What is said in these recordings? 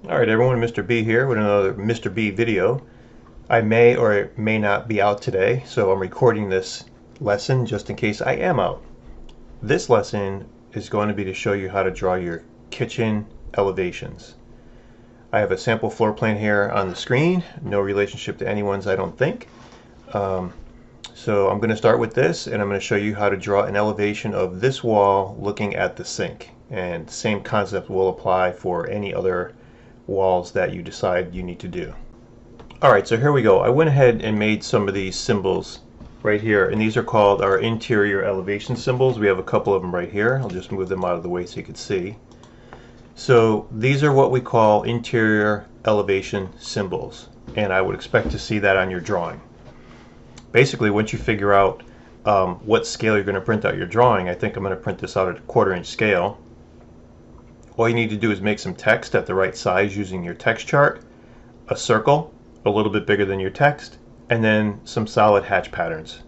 Alright everyone, Mr. B here with another Mr. B video. I may or may not be out today, so I'm recording this lesson just in case I am out. This lesson is going to be to show you how to draw your kitchen elevations. I have a sample floor plan here on the screen, no relationship to anyone's I don't think. So I'm going to start with this and I'm going to show you how to draw an elevation of this wall looking at the sink. And the same concept will apply for any other walls that you decide you need to do. Alright, so here we go. I went ahead and made some of these symbols right here, and these are called our interior elevation symbols. We have a couple of them right here. I'll just move them out of the way so you can see. So these are what we call interior elevation symbols, and I would expect to see that on your drawing. Basically, once you figure out what scale you're going to print out your drawing, I think I'm going to print this out at a 1/4 inch scale. All you need to do is make some text at the right size using your text chart, a circle a little bit bigger than your text, and then some solid hatch patterns,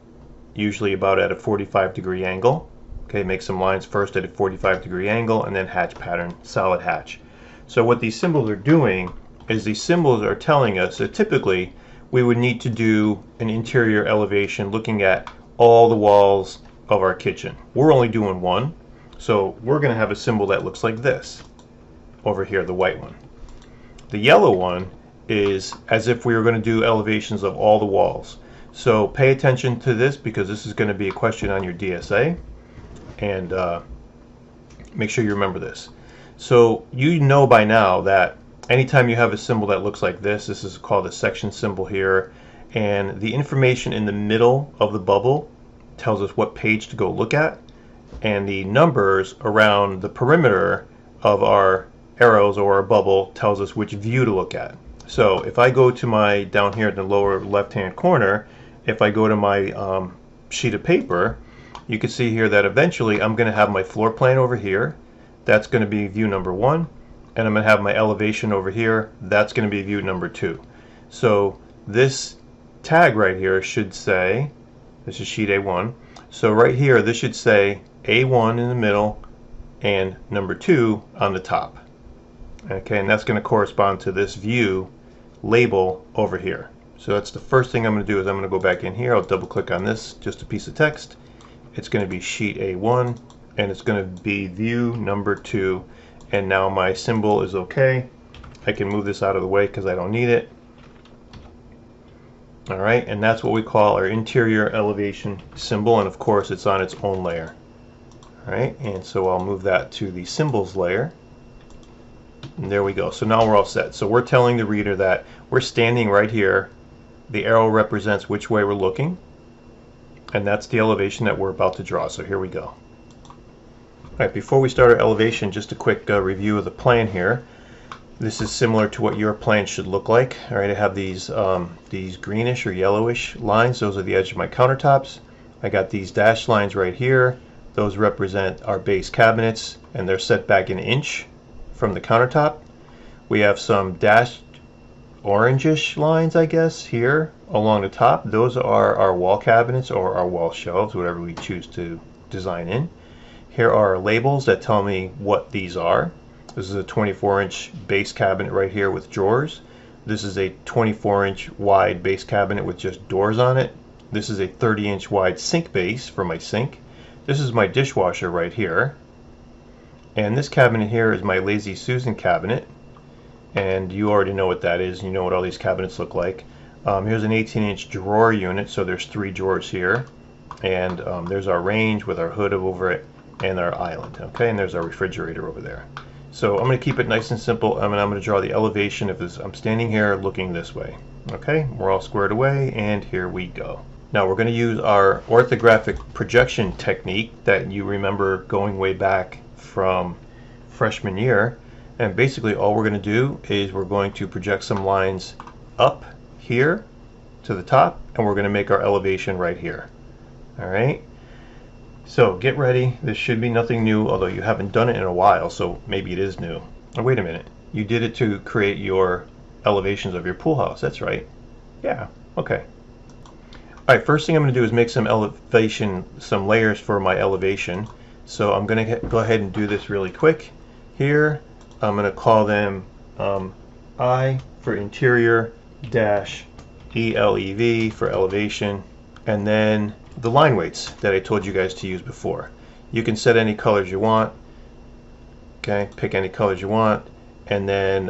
usually about at a 45-degree angle. Okay, make some lines first at a 45-degree angle and then hatch pattern, solid hatch. So what these symbols are doing is these symbols are telling us that typically we would need to do an interior elevation looking at all the walls of our kitchen. We're only doing one. So we're going to have a symbol that looks like this over here, the white one. The yellow one is as if we were going to do elevations of all the walls. So pay attention to this because this is going to be a question on your DSA, and make sure you remember this. So you know by now that anytime you have a symbol that looks like this is called a section symbol here, and the information in the middle of the bubble tells us what page to go look at, and the numbers around the perimeter of our arrows or our bubble tells us which view to look at. So if I go to my, down here in the lower left hand corner, if I go to my sheet of paper, you can see here that eventually I'm going to have my floor plan over here. That's going to be view number 1, and I'm going to have my elevation over here. That's going to be view number 2. So this tag right here should say, this is sheet A1, so right here this should say A1 in the middle and number 2 on the top. Okay, and that's going to correspond to this view label over here. So that's the first thing I'm going to do is I'm going to go back in here. I'll double click on this, just a piece of text. It's going to be sheet A1 and it's going to be view number 2, and now my symbol is okay. I can move this out of the way because I don't need it. Alright, and that's what we call our interior elevation symbol, and of course it's on its own layer. Alright, and so I'll move that to the symbols layer. And there we go. So now we're all set. So we're telling the reader that we're standing right here. The arrow represents which way we're looking, and that's the elevation that we're about to draw. So here we go. Alright, before we start our elevation, just a quick review of the plan here. This is similar to what your plan should look like. All right, I have these greenish or yellowish lines. Those are the edge of my countertops. I got these dashed lines right here. Those represent our base cabinets, and they're set back 1 inch from the countertop. We have some dashed orangish lines, I guess, here along the top. Those are our wall cabinets or our wall shelves, whatever we choose to design in. Here are labels that tell me what these are. This is a 24-inch base cabinet right here with drawers. This is a 24-inch wide base cabinet with just doors on it. This is a 30-inch wide sink base for my sink. This is my dishwasher right here. And this cabinet here is my Lazy Susan cabinet. And you already know what that is. You know what all these cabinets look like. Here's an 18-inch drawer unit, so there's 3 drawers here. And there's our range with our hood over it and our island. Okay, and there's our refrigerator over there. So I'm going to keep it nice and simple. I'm going to draw the elevation if I'm standing here looking this way. Okay, we're all squared away, and here we go. Now we're going to use our orthographic projection technique that you remember going way back from freshman year. And basically all we're going to do is we're going to project some lines up here to the top, and we're going to make our elevation right here. Alright, so get ready. This should be nothing new, although you haven't done it in a while, so maybe it is new. Oh, wait a minute, you did it to create your elevations of your pool house. That's right. Yeah, okay. Alright, first thing I'm going to do is make some layers for my elevation. So I'm going to go ahead and do this really quick. Here, I'm going to call them I for interior dash ELEV for elevation, and then the line weights that I told you guys to use before. You can set any colors you want. Okay, pick any colors you want, and then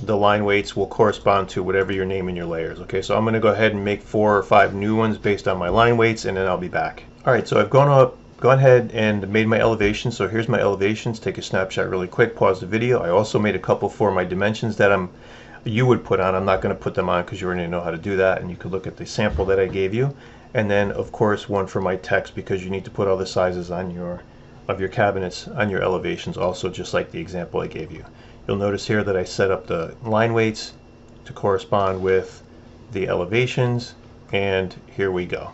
the line weights will correspond to whatever you're naming your layers. Okay, so I'm going to go ahead and make 4 or 5 new ones based on my line weights, and then I'll be back. Alright, so I've gone ahead and made my elevations. So here's my elevations. Take a snapshot really quick, pause the video. I also made a couple for my dimensions that you would put on. I'm not going to put them on because you already know how to do that, and you could look at the sample that I gave you. And then of course one for my text, because you need to put all the sizes on your cabinets on your elevations also, just like the example I gave you. You'll notice here that I set up the line weights to correspond with the elevations, and here we go.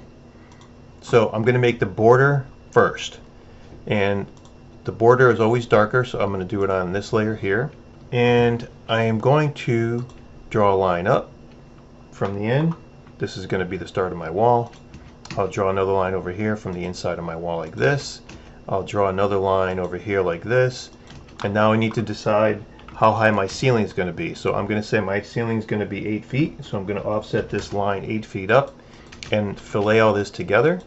So I'm going to make the border first, and the border is always darker, so I'm going to do it on this layer here, and I am going to draw a line up from the end. This is going to be the start of my wall. I'll draw another line over here from the inside of my wall like this. I'll draw another line over here like this, and now I need to decide how high my ceiling is going to be. So I'm going to say my ceiling is going to be 8 feet, so I'm going to offset this line 8 feet up and fillet all this together,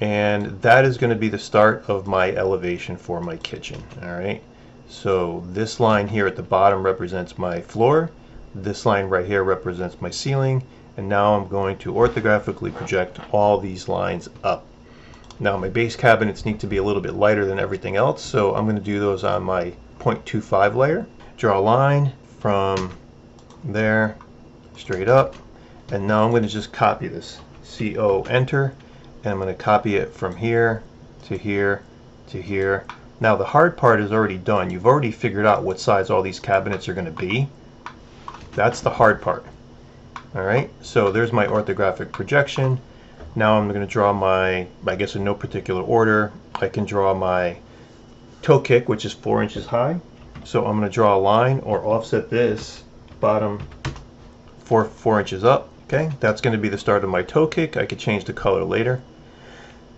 and that is going to be the start of my elevation for my kitchen. Alright, so this line here at the bottom represents my floor, this line right here represents my ceiling, and now I'm going to orthographically project all these lines up. Now my base cabinets need to be a little bit lighter than everything else, so I'm going to do those on my 0.25 layer. Draw a line from there straight up, and now I'm going to just copy this. CO, enter, and I'm going to copy it from here to here to here. Now the hard part is already done. You've already figured out what size all these cabinets are going to be. That's the hard part. Alright, so there's my orthographic projection. Now I'm going to draw my, I guess in no particular order, I can draw my toe kick, which is 4 inches high. So I'm going to draw a line or offset this bottom 4 inches up. Okay, that's going to be the start of my toe kick. I could change the color later.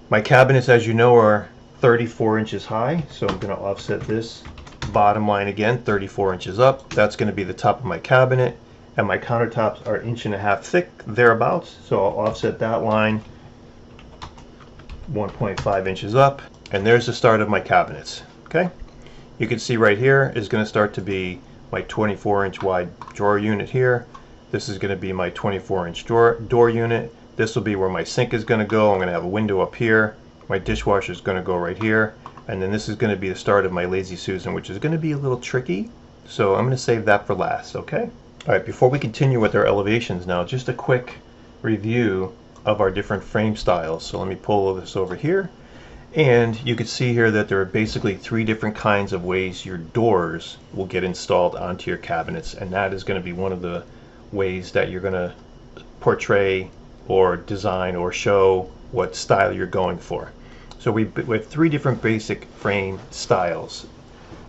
My cabinets, as you know, are 34 inches high, so I'm going to offset this bottom line again 34 inches up. That's going to be the top of my cabinet. And my countertops are 1.5 inches thick, thereabouts, so I'll offset that line 1.5 inches up, and there's the start of my cabinets. Okay, you can see right here is going to start to be my 24-inch wide drawer unit here. This is going to be my 24-inch door unit. This will be where my sink is going to go. I'm going to have a window up here. My dishwasher is going to go right here, and then this is going to be the start of my Lazy Susan, which is going to be a little tricky, so I'm going to save that for last. Okay. Alright, before we continue with our elevations now, just a quick review of our different frame styles. So let me pull this over here, and you can see here that there are basically 3 different kinds of ways your doors will get installed onto your cabinets, and that is going to be one of the ways that you're going to portray or design or show what style you're going for. So we have 3 different basic frame styles.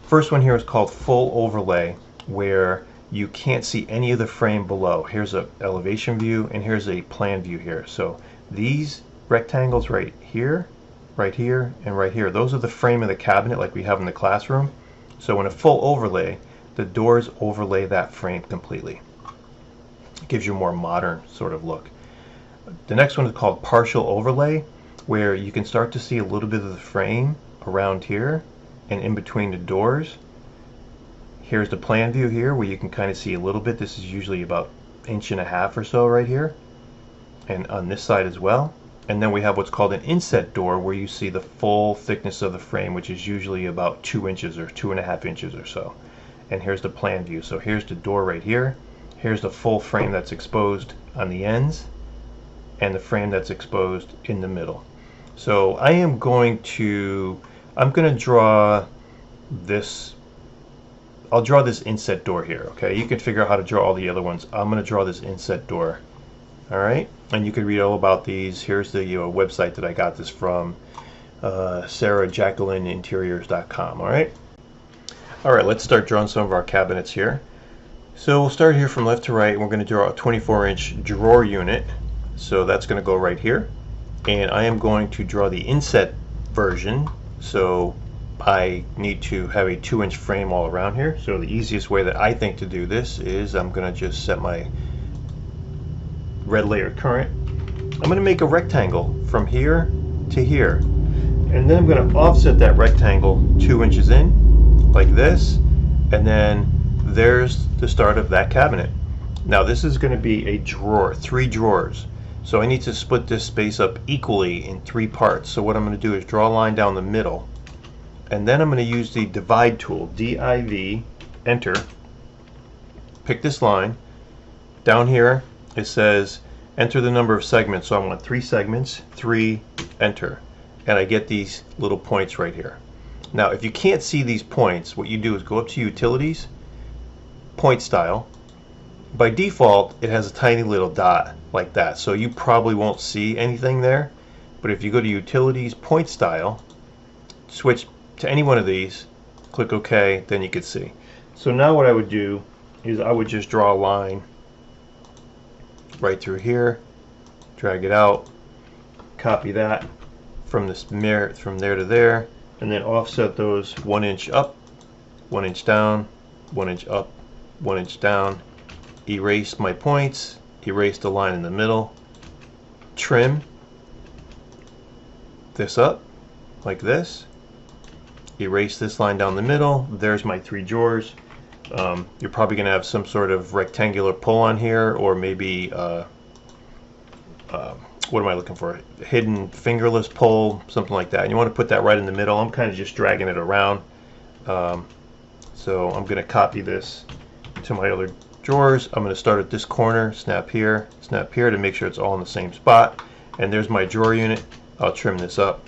First one here is called full overlay, where you can't see any of the frame below. Here's an elevation view, and here's a plan view here. So these rectangles right here, and right here, those are the frame of the cabinet like we have in the classroom. So in a full overlay, the doors overlay that frame completely. It gives you a more modern sort of look. The next one is called partial overlay, where you can start to see a little bit of the frame around here and in between the doors. Here's the plan view here, where you can kind of see a little bit. This is usually about 1.5 inches or so right here, and on this side as well. And then we have what's called an inset door, where you see the full thickness of the frame, which is usually about 2 inches or 2.5 inches or so. And here's the plan view. So here's the door right here. Here's the full frame that's exposed on the ends, and the frame that's exposed in the middle. So I'm going to draw this. I'll draw this inset door here. Okay, you can figure out how to draw all the other ones. I'm going to draw this inset door. All right, and you can read all about these. Here's the website that I got this from, sarahjacquelineinteriors.com. All right, let's start drawing some of our cabinets here. So we'll start here from left to right. We're going to draw a 24-inch drawer unit. So that's going to go right here, and I am going to draw the inset version. So I need to have a 2-inch frame all around here. So the easiest way that I think to do this is I'm going to just set my red layer current. I'm going to make a rectangle from here to here, and then I'm going to offset that rectangle 2 inches in like this, and then there's the start of that cabinet. Now this is going to be a drawer, 3 drawers. So I need to split this space up equally in 3 parts. So what I'm going to do is draw a line down the middle, and then I'm going to use the divide tool, D-I-V, enter, pick this line. Down here it says enter the number of segments, so I want 3 segments, 3, enter, and I get these little points right here. Now if you can't see these points, what you do is go up to utilities, point style. By default it has a tiny little dot like that, so you probably won't see anything there, but if you go to utilities, point style, switch to any one of these, click OK, then you can see. So now what I would do is I would just draw a line right through here, drag it out, copy that from this mirror from there to there, and then offset those 1 inch up, 1 inch down, 1 inch up, 1 inch down, erase my points, erase the line in the middle, trim this up like this, erase this line down the middle. There's my 3 drawers. You're probably going to have some sort of rectangular pull on here, or maybe what am I looking for? Hidden fingerless pull, something like that. And you want to put that right in the middle. I'm kind of just dragging it around. So I'm going to copy this to my other drawers. I'm going to start at this corner, snap here to make sure it's all in the same spot. And there's my drawer unit. I'll trim this up.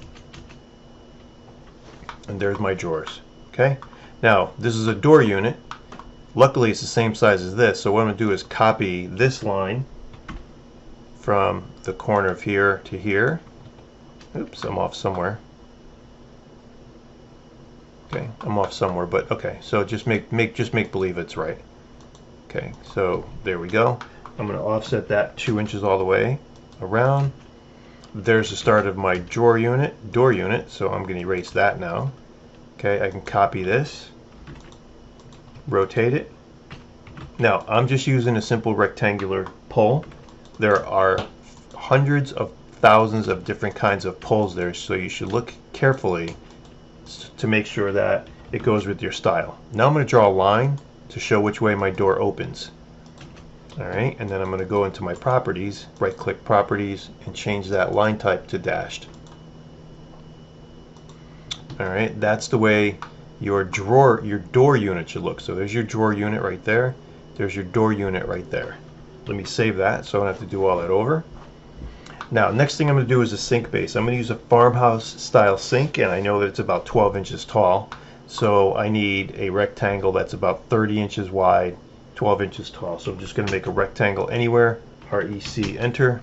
And there's my drawers. Okay. Now this is a door unit. Luckily it's the same size as this, so what I'm going to do is copy this line from the corner of here to here. Oops, I'm off somewhere. Okay, I'm off somewhere, but okay, so just make believe it's right. Okay, so there we go. I'm going to offset that 2 inches all the way around. There's the start of my door unit, so I'm going to erase that now. Okay, I can copy this, rotate it. Now I'm just using a simple rectangular pull. There are hundreds of thousands of different kinds of pulls there, so you should look carefully to make sure that it goes with your style. Now I'm going to draw a line to show which way my door opens. Alright, and then I'm going to go into my properties, right click properties, and change that line type to dashed. Alright, that's the way your door unit should look. So there's your drawer unit right there. There's your door unit right there. Let me save that so I don't have to do all that over. Now next thing I'm going to do is a sink base. I'm going to use a farmhouse style sink, and I know that it's about 12 inches tall. So I need a rectangle that's about 30 inches wide, 12 inches tall. So I'm just going to make a rectangle anywhere, REC, enter.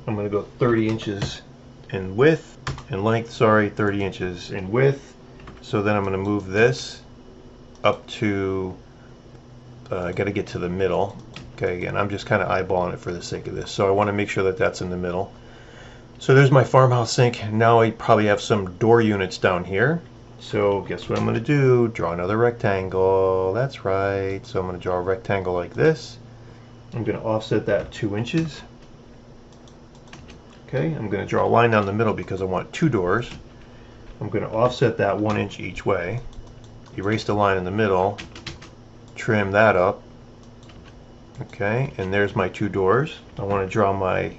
I'm going to go 30 inches in width, in length, sorry, 30 inches in width. So then I'm going to move this up to, I got to get to the middle. Okay, again, I'm just kind of eyeballing it for the sake of this. So I want to make sure that that's in the middle. So there's my farmhouse sink. Now I probably have some door units down here. So guess what I'm going to do? Draw another rectangle. That's right. So I'm going to draw a rectangle like this. I'm going to offset that 2 inches. Okay, I'm going to draw a line down the middle because I want 2 doors. I'm going to offset that 1 inch each way. Erase the line in the middle. Trim that up. Okay, and there's my 2 doors. I want to draw my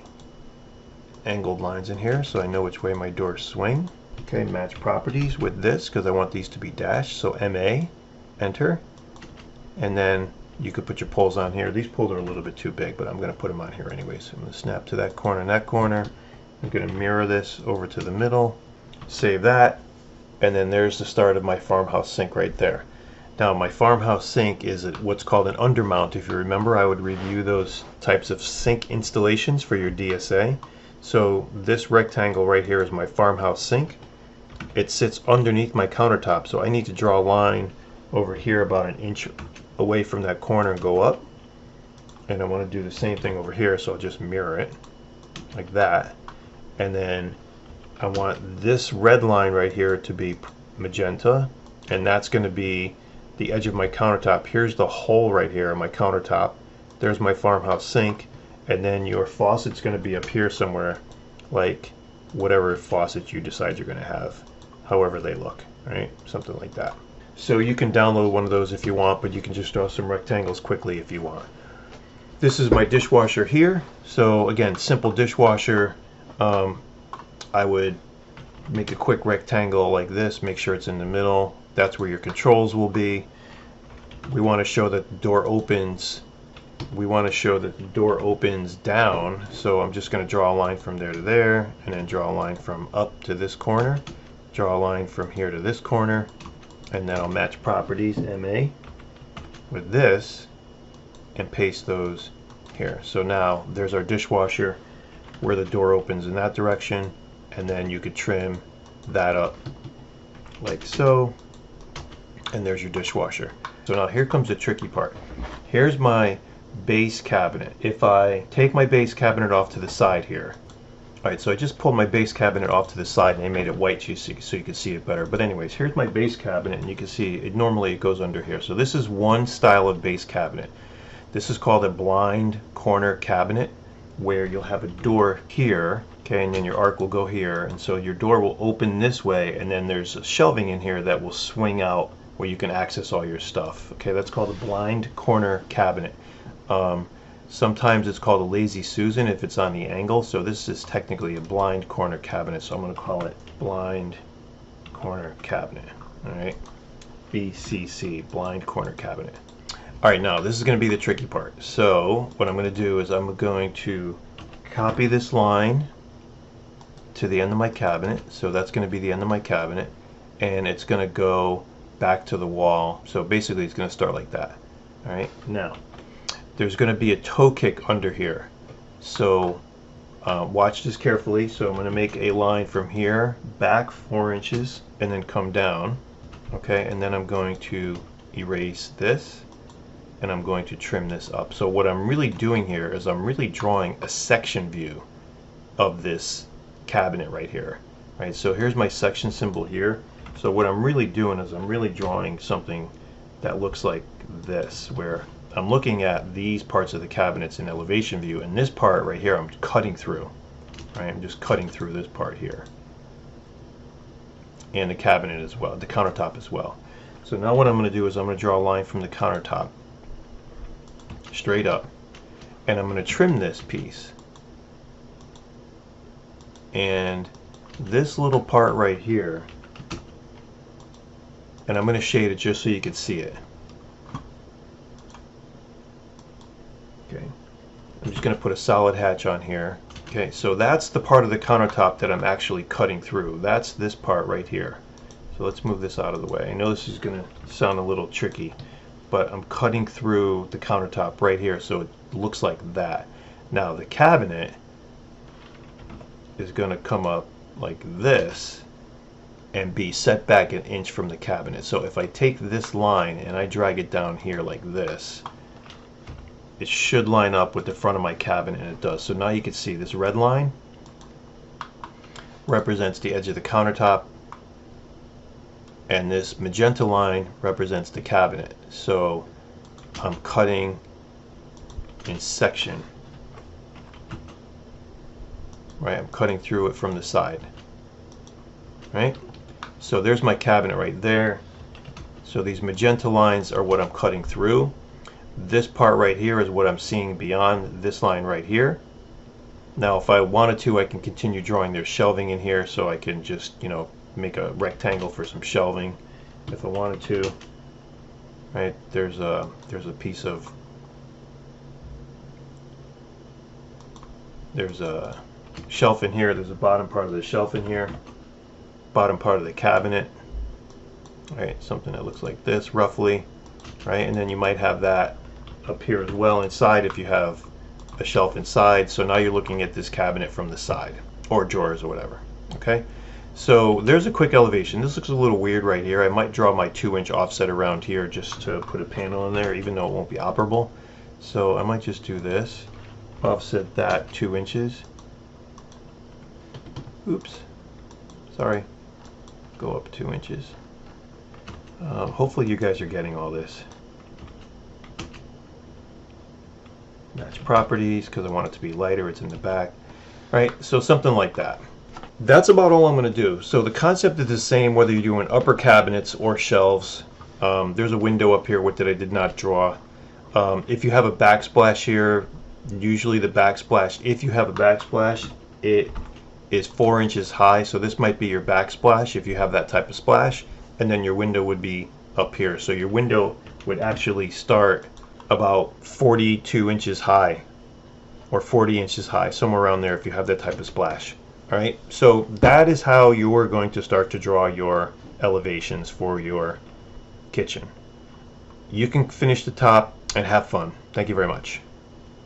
angled lines in here so I know which way my doors swing. Okay, match properties with this because I want these to be dashed. So MA, enter, and then you could put your poles on here. These poles are a little bit too big, but I'm going to put them on here anyway. So I'm going to snap to that corner and that corner. I'm going to mirror this over to the middle, save that, and then there's the start of my farmhouse sink right there. Now my farmhouse sink is what's called an undermount. If you remember, I would review those types of sink installations for your DSA. So this rectangle right here is my farmhouse sink. It sits underneath my countertop, so I need to draw a line over here about 1 inch away from that corner and go up. And I want to do the same thing over here, so I'll just mirror it like that. And then I want this red line right here to be magenta, and that's going to be the edge of my countertop. Here's the hole right here on my countertop. There's my farmhouse sink, and then your faucet's going to be up here somewhere, like whatever faucet you decide you're going to have, however they look, right? Something like that. So you can download one of those if you want, but you can just draw some rectangles quickly if you want. This is my dishwasher here. So again, simple dishwasher. I would make a quick rectangle like this, make sure it's in the middle. That's where your controls will be. We want to show that the door opens. We want to show that the door opens down. So I'm just going to draw a line from there to there, and then draw a line from up to this corner. Draw a line from here to this corner, and then I'll match properties MA with this and paste those here. So now there's our dishwasher where the door opens in that direction, and then you could trim that up like so, and there's your dishwasher. So now here comes the tricky part. Here's my base cabinet. If I take my base cabinet off to the side here, alright, so I just pulled my base cabinet off to the side and I made it white so you can see it better. But anyways, here's my base cabinet, and you can see it normally goes under here. So this is one style of base cabinet. This is called a blind corner cabinet, where you'll have a door here, okay, and then your arc will go here, and so your door will open this way, and then there's a shelving in here that will swing out where you can access all your stuff. Okay, that's called a blind corner cabinet. Sometimes it's called a lazy Susan if it's on the angle, so this is technically a blind corner cabinet, so I'm going to call it blind corner cabinet. Alright, BCC, blind corner cabinet. Alright, now this is going to be the tricky part. So what I'm going to do is I'm going to copy this line to the end of my cabinet. So that's going to be the end of my cabinet, and it's going to go back to the wall. So basically it's going to start like that. Alright, now there's going to be a toe kick under here. So watch this carefully. So I'm going to make a line from here back 4 inches and then come down. Okay, and then I'm going to erase this, and I'm going to trim this up. So what I'm really doing here is I'm really drawing a section view of this cabinet right here. Right, so here's my section symbol here. So what I'm really doing is I'm really drawing something that looks like this, where I'm looking at these parts of the cabinets in elevation view, and this part right here I'm cutting through. Right, I'm just cutting through this part here, and the cabinet as well, the countertop as well. So now what I'm going to do is I'm going to draw a line from the countertop straight up, and I'm going to trim this piece, and this little part right here, and I'm going to shade it just so you can see it. Okay, I'm just going to put a solid hatch on here. Okay, so that's the part of the countertop that I'm actually cutting through. That's this part right here. So let's move this out of the way. I know this is going to sound a little tricky, but I'm cutting through the countertop right here, so it looks like that. Now the cabinet is going to come up like this and be set back 1 inch from the cabinet. So if I take this line and I drag it down here like this, it should line up with the front of my cabinet, and it does. So now you can see this red line represents the edge of the countertop, and this magenta line represents the cabinet. So I'm cutting in section. Right, I'm cutting through it from the side. Right? So there's my cabinet right there. So these magenta lines are what I'm cutting through. This part right here is what I'm seeing beyond this line right here. Now if I wanted to, I can continue drawing. There's shelving in here, so I can just, you know, make a rectangle for some shelving if I wanted to. Right, there's a piece of, there's a shelf in here, there's a bottom part of the shelf in here, bottom part of the cabinet, right, something that looks like this roughly, right, and then you might have that up here as well inside if you have a shelf inside. So now you're looking at this cabinet from the side, or drawers or whatever. Okay, so there's a quick elevation. This looks a little weird right here. I might draw my 2-inch offset around here just to put a panel in there, even though it won't be operable. So I might just do this, offset that 2 inches. Oops, sorry, go up 2 inches. Hopefully you guys are getting all this. Match properties, because I want it to be lighter, it's in the back. Right, so something like that. That's about all I'm going to do. So the concept is the same whether you're doing upper cabinets or shelves. There's a window up here with that I did not draw. If you have a backsplash here, usually the backsplash, if you have a backsplash, it is 4 inches high, so this might be your backsplash if you have that type of splash, and then your window would be up here. So your window would actually start about 42 inches high or 40 inches high, somewhere around there if you have that type of splash. All right, so that is how you're going to start to draw your elevations for your kitchen. You can finish the top and have fun. Thank you very much.